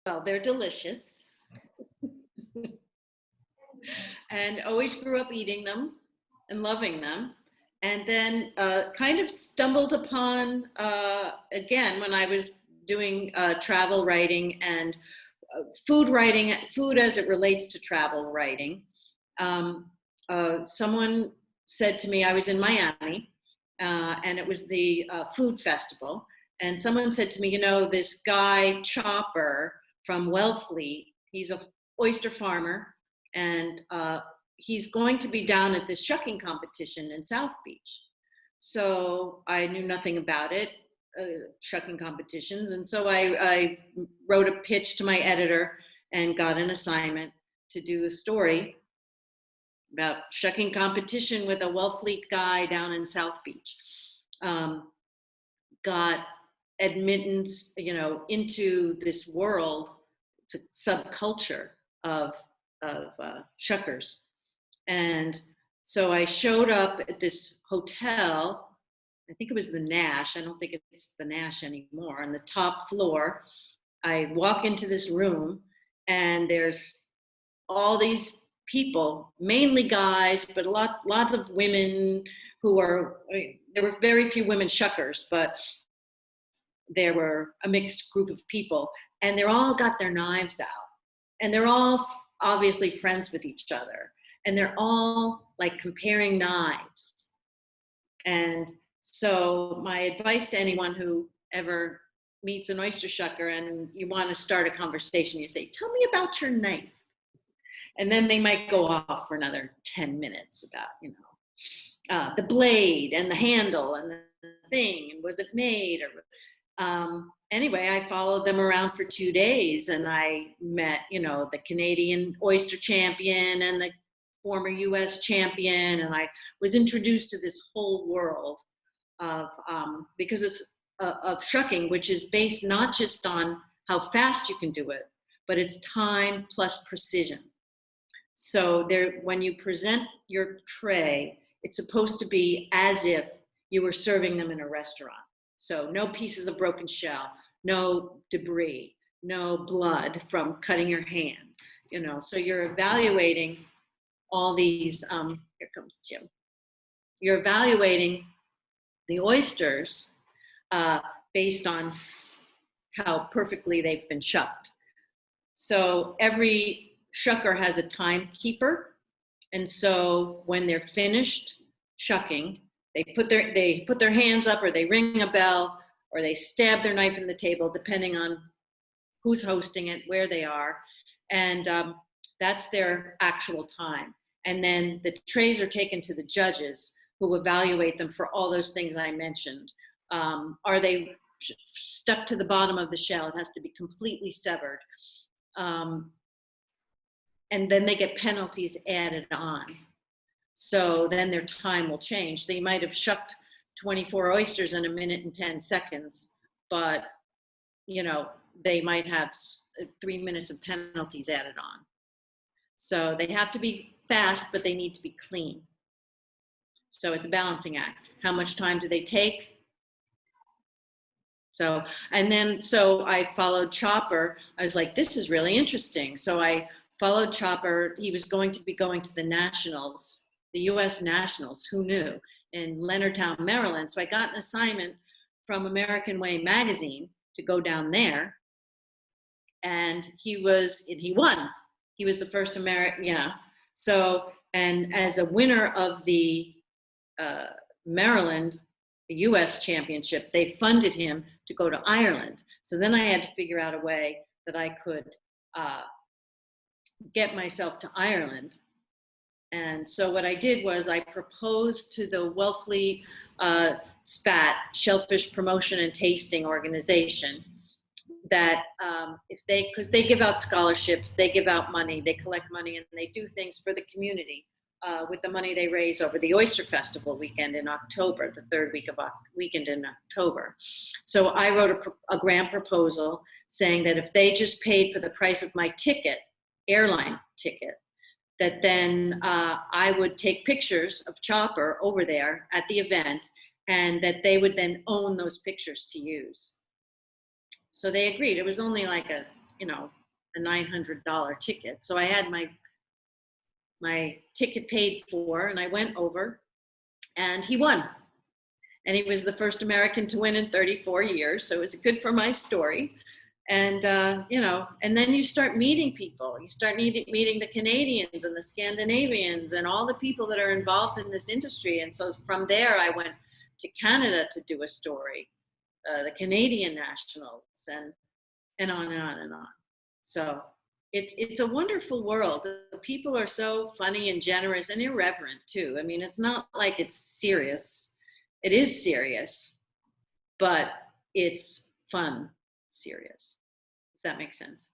Well, they're delicious and always grew up eating them and loving them. And then kind of stumbled upon, again, when I was doing travel writing and food writing, food as it relates to travel writing. Someone said to me, I was in Miami, and it was the food festival. And someone said to me, you know, this guy Chopper from Wellfleet, he's an oyster farmer, and he's going to be down at this shucking competition in South Beach. So I knew nothing about it, shucking competitions. And so I wrote a pitch to my editor and got an assignment to do a story about shucking competition with a Wellfleet guy down in South Beach. Got admittance, you know, into this world. It's a subculture of shuckers. And so I showed up at this hotel. I think it was the Nash. I don't think it's the Nash anymore. On the top floor, I walk into this room and there's all these people, mainly guys, but lots of women who are, there were very few women shuckers, but there were a mixed group of people, and they're all got their knives out, and they're all obviously friends with each other, and they're all like comparing knives. And so my advice to anyone who ever meets an oyster shucker and you want to start a conversation, you say, tell me about your knife. And then they might go off for another 10 minutes about, you know, the blade and the handle and the thing, and was it made? Or anyway, I followed them around for 2 days, and I met, you know, the Canadian oyster champion and the former US champion, and I was introduced to this whole world of, because it's of shucking, which is based not just on how fast you can do it, but it's time plus precision. So there, when you present your tray, it's supposed to be as if you were serving them in a restaurant. So no pieces of broken shell, no debris, no blood from cutting your hand, you know. So you're evaluating all these, here comes Jim. You're evaluating the oysters based on how perfectly they've been shucked. So every shucker has a timekeeper, and so when they're finished shucking, they put their hands up, or they ring a bell, or they stab their knife in the table, depending on who's hosting it, where they are, and that's their actual time. And then the trays are taken to the judges, who evaluate them for all those things I mentioned. Are they stuck to the bottom of the shell? It has to be completely severed. And then they get penalties added on. So then their time will change. They might have shucked 24 oysters in 1 minute and 10 seconds, but you know, they might have 3 minutes of penalties added on. So they have to be fast, but they need to be clean. So it's a balancing act. How much time do they take? So, and then, so I followed Chopper. I was like, this is really interesting. So I followed Chopper. He was going to be going to the Nationals, the US Nationals, who knew, in Leonardtown, Maryland. So I got an assignment from American Way magazine to go down there. And he won. He was the first American, yeah. So, and as a winner of the Maryland, the US championship, they funded him to go to Ireland. So then I had to figure out a way that I could get myself to Ireland. And so what I did was I proposed to the Wellfleet SPAT, Shellfish Promotion and Tasting Organization, that if they, because they give out scholarships, they give out money, they collect money, and they do things for the community with the money they raise over the Oyster Festival weekend in October, the third weekend in October. So I wrote a grant proposal saying that if they just paid for the price of my ticket, airline ticket, that then I would take pictures of Chopper over there at the event, and that they would then own those pictures to use. So they agreed. It was only like a you know, a $900 ticket. So I had my ticket paid for, and I went over, and he won. And he was the first American to win in 34 years. So it was good for my story. And, you know, and then you start meeting people. You start meeting the Canadians and the Scandinavians and all the people that are involved in this industry. And so from there, I went to Canada to do a story, the Canadian nationals, and on and on and on. So it's a wonderful world. The people are so funny and generous and irreverent too. I mean, it's not like it's serious. It is serious, but it's fun, serious, if that makes sense.